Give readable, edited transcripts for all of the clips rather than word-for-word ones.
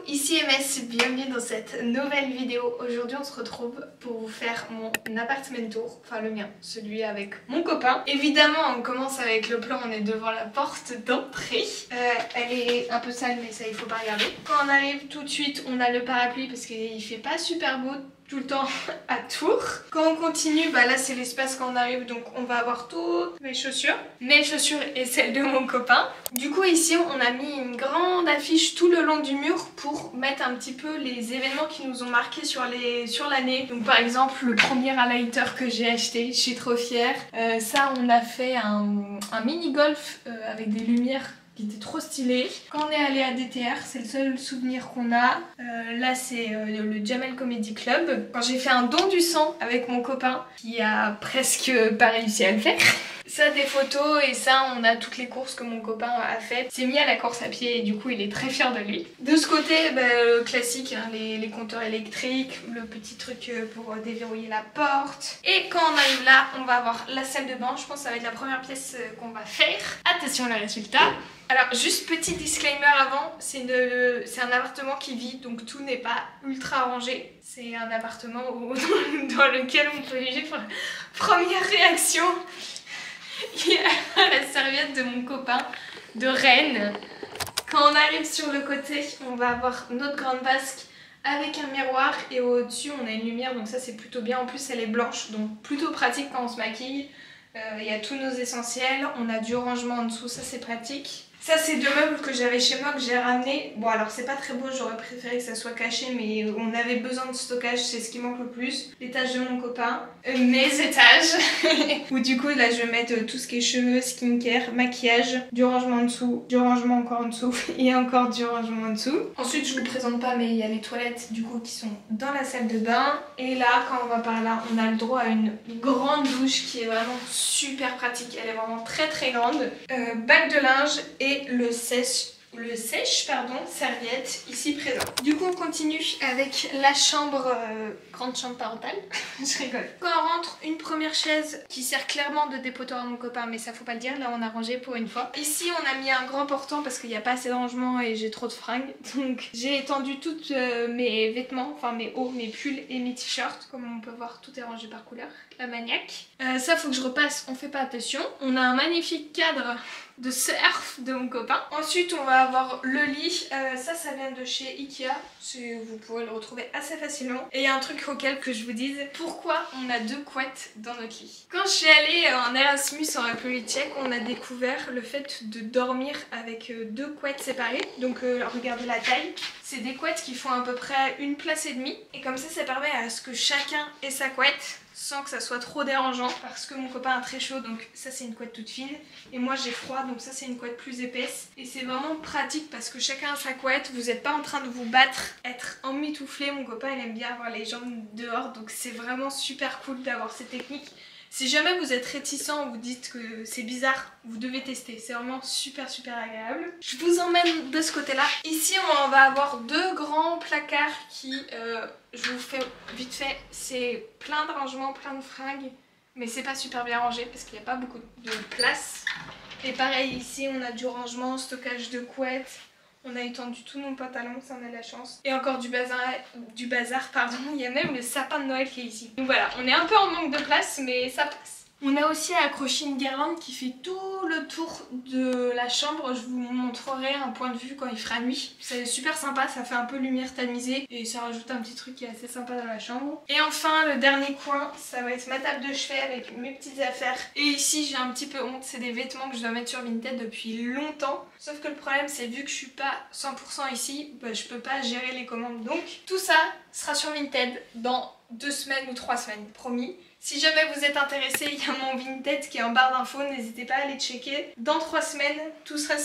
ici MS, bienvenue dans cette nouvelle vidéo. Aujourd'hui on se retrouve pour vous faire mon appartement tour, enfin le mien, celui avec mon copain. Évidemment on commence avec le plan, on est devant la porte d'entrée. Elle est un peu sale mais ça il faut pas regarder. Quand on arrive tout de suite on a le parapluie parce qu'il fait pas super beau tout le temps à Tours. Quand on continue, bah là c'est l'espace quand on arrive, donc on va avoir toutes mes chaussures et celles de mon copain. Du coup ici on a mis une grande affiche tout le long du mur pour mettre un petit peu les événements qui nous ont marqués sur l'année. Donc par exemple le premier highlighter que j'ai acheté, je suis trop fière. Ça on a fait un mini golf avec des lumières qui était trop stylé. Quand on est allé à DTR, c'est le seul souvenir qu'on a. Là c'est le Jamel Comedy Club. Quand j'ai fait un don du sang avec mon copain qui a presque pas réussi à le faire. Ça des photos et ça on a toutes les courses que mon copain a faites. C'est mis à la course à pied et du coup il est très fier de lui. De ce côté le classique, hein, les compteurs électriques, le petit truc pour déverrouiller la porte. Et quand on arrive là on va avoir la salle de bain. Je pense que ça va être la première pièce qu'on va faire. Attention le résultat. Alors juste petit disclaimer avant, c'est un appartement qui vit donc tout n'est pas ultra rangé. C'est un appartement dans lequel on peut vivre. Première réaction, il y a la serviette de mon copain de Rennes. Quand on arrive sur le côté, on va avoir notre grande vasque avec un miroir et au-dessus on a une lumière, donc ça c'est plutôt bien. En plus elle est blanche, donc plutôt pratique quand on se maquille. Il y a tous nos essentiels, on a du rangement en dessous, ça c'est pratique. Ça c'est deux meubles que j'avais chez moi que j'ai ramené. Bon alors c'est pas très beau, j'aurais préféré que ça soit caché mais on avait besoin de stockage, c'est ce qui manque le plus. L'étage de mon copain, mes étages où du coup là je vais mettre tout ce qui est cheveux, skincare, maquillage, du rangement en dessous, du rangement encore en dessous et encore du rangement en dessous. Ensuite je vous présente pas mais il y a les toilettes du coup qui sont dans la salle de bain. Et là quand on va par là on a le droit à une grande douche qui est vraiment super pratique, elle est vraiment très très grande. Bac de linge et le sèche serviette ici présent. Du coup on continue avec la chambre, grande chambre parentale. Je rigole. Quand on rentre, une première chaise qui sert clairement de dépotoir à mon copain mais ça faut pas le dire, là on a rangé pour une fois. Ici on a mis un grand portant parce qu'il n'y a pas assez de rangement et j'ai trop de fringues, donc j'ai étendu toutes mes vêtements, enfin mes hauts, mes pulls et mes t-shirts. Comme on peut voir tout est rangé par couleur, la maniaque. Ça faut que je repasse, on fait pas attention. On a un magnifique cadre de surf de mon copain. Ensuite on va avoir le lit, ça vient de chez Ikea, vous pourrez le retrouver assez facilement. Et il y a un truc auquel que je vous dise, pourquoi on a deux couettes dans notre lit. Quand je suis allée en Erasmus en République tchèque, on a découvert le fait de dormir avec deux couettes séparées. Donc regardez la taille, c'est des couettes qui font à peu près une place et demie. Et comme ça permet à ce que chacun ait sa couette sans que ça soit trop dérangeant parce que mon copain a très chaud, donc ça c'est une couette toute fine et moi j'ai froid, donc ça c'est une couette plus épaisse. Et c'est vraiment pratique parce que chacun a sa couette, vous n'êtes pas en train de vous battre, être emmitouflé. Mon copain il aime bien avoir les jambes dehors, donc c'est vraiment super cool d'avoir ces techniques. Si jamais vous êtes réticent ou vous dites que c'est bizarre, vous devez tester. C'est vraiment super agréable. Je vous emmène de ce côté-là. Ici, on va avoir deux grands placards qui, je vous fais vite fait, c'est plein de rangements, plein de fringues. Mais c'est pas super bien rangé parce qu'il n'y a pas beaucoup de place. Et pareil, ici, on a du rangement, stockage de couettes. On a étendu tous nos pantalons, ça on a de la chance. Et encore du bazar, pardon. Il y a même le sapin de Noël qui est ici. Donc voilà, on est un peu en manque de place, mais ça passe. On a aussi accroché une guirlande qui fait tout le tour de la chambre. Je vous montrerai un point de vue quand il fera nuit. C'est super sympa, ça fait un peu lumière tamisée et ça rajoute un petit truc qui est assez sympa dans la chambre. Et enfin, le dernier coin, ça va être ma table de chevet avec mes petites affaires. Et ici, j'ai un petit peu honte, c'est des vêtements que je dois mettre sur Vinted depuis longtemps. Sauf que le problème, c'est vu que je suis pas 100% ici, bah, je peux pas gérer les commandes. Donc, tout ça sera sur Vinted dans 2 semaines ou 3 semaines, promis. Si jamais vous êtes intéressé, il y a mon Vinted qui est en barre d'infos, n'hésitez pas à aller checker. Dans 3 semaines, tout ça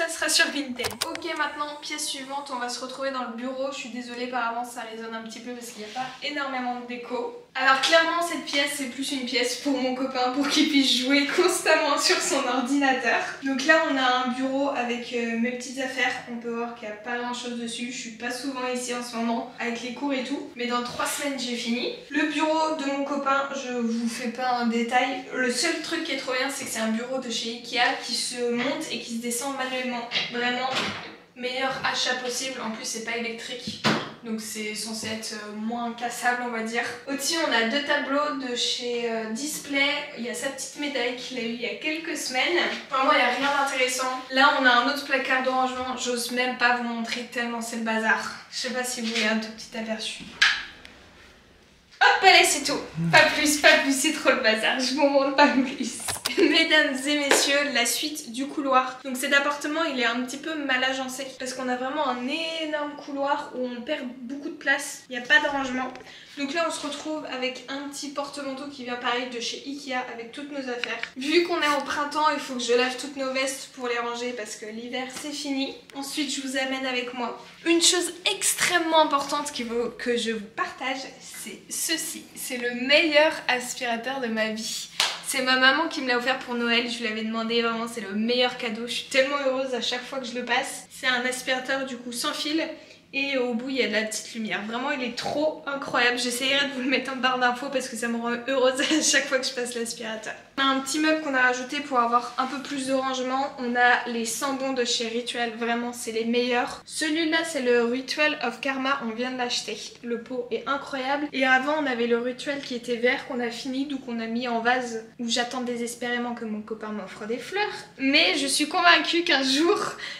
sera sur Vinted. Ok, maintenant, pièce suivante, on va se retrouver dans le bureau. Je suis désolée par avance, ça résonne un petit peu parce qu'il n'y a pas énormément de déco. Alors clairement, cette pièce, c'est plus une pièce pour mon copain, pour qu'il puisse jouer constamment sur son ordinateur. Donc là, on a un bureau avec mes petites affaires. On peut voir qu'il n'y a pas grand chose dessus. Je suis pas souvent ici en ce moment, avec les cours et tout. Mais dans 3 semaines, j'ai fini. Le bureau de mon copain, je vous fais pas un détail. Le seul truc qui est trop bien, c'est que c'est un bureau de chez Ikea qui se monte et qui se descend manuellement. Vraiment Meilleur achat possible, en plus c'est pas électrique. Donc c'est censé être moins cassable on va dire. Au-dessus on a 2 tableaux de chez Display. Il y a sa petite médaille qu'il a eu il y a quelques semaines. Vraiment il n'y a rien d'intéressant. Là on a un autre placard de rangement. J'ose même pas vous montrer tellement c'est le bazar. Je sais pas si vous voyez un tout petit aperçu. Hop allez c'est tout. Pas plus, c'est trop le bazar. Je vous montre pas plus. Mesdames et messieurs, la suite du couloir. Donc cet appartement il est un petit peu mal agencé parce qu'on a vraiment un énorme couloir où on perd beaucoup de place. Il n'y a pas de rangement. Donc là on se retrouve avec un petit porte-manteau qui vient pareil de chez Ikea avec toutes nos affaires. Vu qu'on est au printemps, il faut que je lave toutes nos vestes pour les ranger parce que l'hiver c'est fini. Ensuite je vous amène avec moi. Une chose extrêmement importante qu'il faut que je vous partage, c'est ceci. C'est le meilleur aspirateur de ma vie. C'est ma maman qui me l'a offert pour Noël, je lui avais demandé, vraiment c'est le meilleur cadeau, je suis tellement heureuse à chaque fois que je le passe. C'est un aspirateur du coup sans fil et au bout il y a de la petite lumière. Vraiment il est trop incroyable, j'essayerai de vous le mettre en barre d'infos parce que ça me rend heureuse à chaque fois que je passe l'aspirateur. On a un petit meuble qu'on a rajouté pour avoir un peu plus de rangement. On a les sambons de chez Rituel, vraiment c'est les meilleurs. Celui-là c'est le Ritual of Karma, on vient de l'acheter. Le pot est incroyable. Et avant on avait le Rituel qui était vert qu'on a fini, donc on a mis en vase où j'attends désespérément que mon copain m'offre des fleurs. Mais je suis convaincue qu'un jour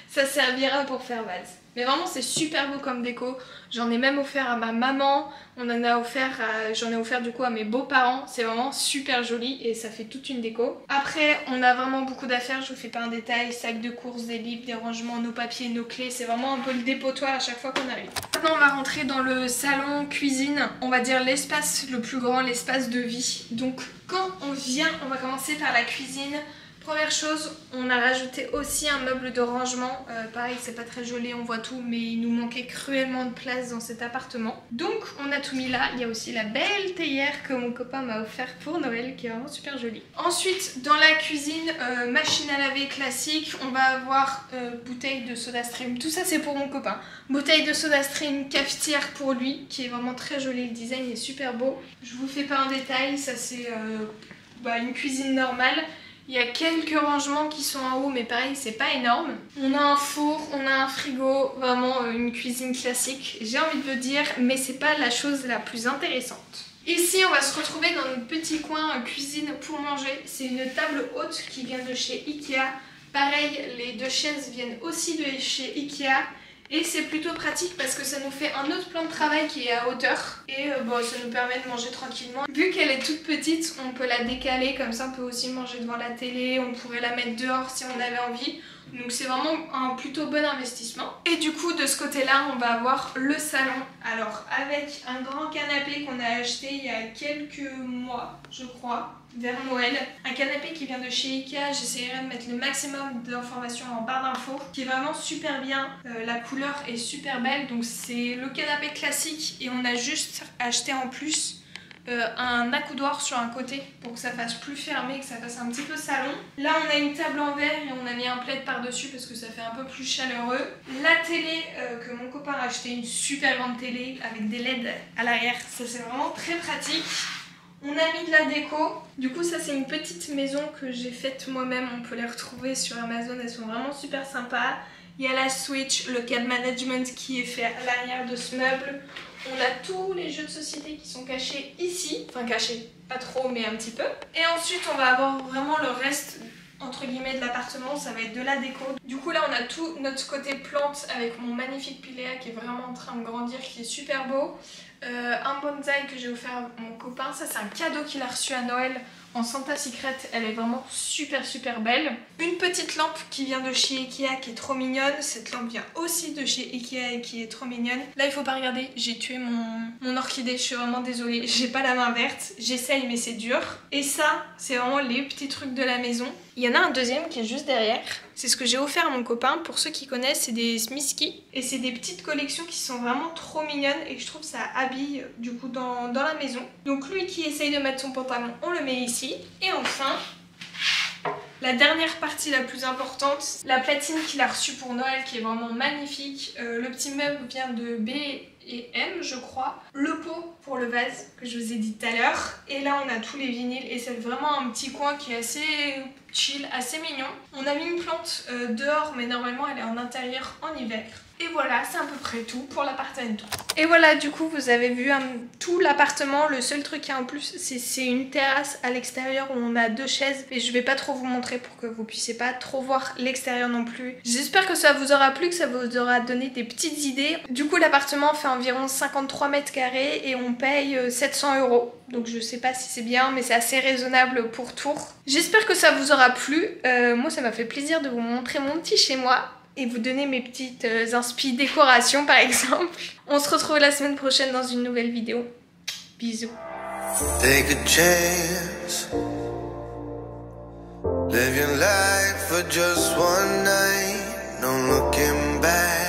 ça servira pour faire vase. Mais vraiment c'est super beau comme déco. J'en ai même offert à ma maman, j'en ai offert du coup à mes beaux-parents. C'est vraiment super joli et ça fait toute une déco. Après on a vraiment beaucoup d'affaires, je vous fais pas un détail. Sacs de courses, des livres, des rangements, nos papiers, nos clés. C'est vraiment un peu le dépotoir à chaque fois qu'on arrive. Maintenant on va rentrer dans le salon cuisine. On va dire l'espace le plus grand, l'espace de vie. Donc quand on vient, on va commencer par la cuisine. Première chose, on a rajouté aussi un meuble de rangement. Pareil, c'est pas très joli, on voit tout, mais il nous manquait cruellement de place dans cet appartement. Donc, on a tout mis là. Il y a aussi la belle théière que mon copain m'a offert pour Noël, qui est vraiment super jolie. Ensuite, dans la cuisine, machine à laver classique. On va avoir bouteille de soda stream. Tout ça, c'est pour mon copain. Bouteille de soda stream, cafetière pour lui, qui est vraiment très jolie. Le design est super beau. Je vous fais pas un détail, ça c'est une cuisine normale. Il y a quelques rangements qui sont en haut, mais pareil, c'est pas énorme. On a un four, on a un frigo, vraiment une cuisine classique, j'ai envie de le dire, mais c'est pas la chose la plus intéressante. Ici, on va se retrouver dans notre petit coin cuisine pour manger. C'est une table haute qui vient de chez Ikea. Pareil, les 2 chaises viennent aussi de chez Ikea. Et c'est plutôt pratique parce que ça nous fait un autre plan de travail qui est à hauteur. Et ça nous permet de manger tranquillement. Vu qu'elle est toute petite, on peut la décaler, comme ça on peut aussi manger devant la télé. On pourrait la mettre dehors si on avait envie. Donc c'est vraiment un plutôt bon investissement. Et du coup de ce côté là on va avoir le salon. Alors avec un grand canapé qu'on a acheté il y a quelques mois je crois, vers Noël. Un canapé qui vient de chez Ikea, j'essaierai de mettre le maximum d'informations en barre d'infos. Qui est vraiment super bien, la couleur est super belle. Donc c'est le canapé classique et on a juste acheté en plus un accoudoir sur un côté pour que ça fasse plus fermé, que ça fasse un petit peu salon. Là on a une table en verre et on a mis un plaid par dessus parce que ça fait un peu plus chaleureux. La télé que mon copain a acheté, une super grande télé avec des LED à l'arrière, ça c'est vraiment très pratique. On a mis de la déco. Du coup ça c'est une petite maison que j'ai faite moi-même, on peut les retrouver sur Amazon, elles sont vraiment super sympas. Il y a la Switch, le CAD management qui est fait à l'arrière de ce meuble. On a tous les jeux de société qui sont cachés ici. Enfin cachés, pas trop mais un petit peu. Et ensuite on va avoir vraiment le reste entre guillemets de l'appartement, ça va être de la déco. Du coup là on a tout notre côté plante avec mon magnifique pilea qui est vraiment en train de grandir, qui est super beau. Un bonsaï que j'ai offert à mon copain, ça c'est un cadeau qu'il a reçu à Noël en Santa Secret, elle est vraiment super belle. Une petite lampe qui vient de chez Ikea qui est trop mignonne, cette lampe vient aussi de chez Ikea et qui est trop mignonne. Là il faut pas regarder, j'ai tué mon orchidée, je suis vraiment désolée, j'ai pas la main verte, j'essaye mais c'est dur. Et ça c'est vraiment les petits trucs de la maison. Il y en a un deuxième qui est juste derrière, c'est ce que j'ai offert à mon copain, pour ceux qui connaissent c'est des Smisky. Et c'est des petites collections qui sont vraiment trop mignonnes et que je trouve ça habille du coup dans la maison. Donc lui qui essaye de mettre son pantalon, on le met ici. Et enfin, La dernière partie la plus importante, la platine qu'il a reçue pour Noël qui est vraiment magnifique. Le petit meuble vient de B&M je crois. Le pot pour le vase que je vous ai dit tout à l'heure. Et là on a tous les vinyles et c'est vraiment un petit coin qui est assez chill, assez mignon. On a mis une plante dehors mais normalement elle est en intérieur en hiver. Et voilà, c'est à peu près tout pour l'appartement. Et voilà, du coup, vous avez vu tout l'appartement. Le seul truc qu'il y a en plus, c'est une terrasse à l'extérieur où on a 2 chaises. Et je vais pas trop vous montrer pour que vous puissiez pas trop voir l'extérieur non plus. J'espère que ça vous aura plu, que ça vous aura donné des petites idées. Du coup, l'appartement fait environ 53 mètres carrés et on paye 700 €. Donc je sais pas si c'est bien, mais c'est assez raisonnable pour Tours. J'espère que ça vous aura plu. Moi, ça m'a fait plaisir de vous montrer mon petit chez moi. Et vous donner mes petites inspi décorations par exemple. On se retrouve la semaine prochaine dans une nouvelle vidéo. Bisous. Take a chance. Live your life for just one night. No looking back.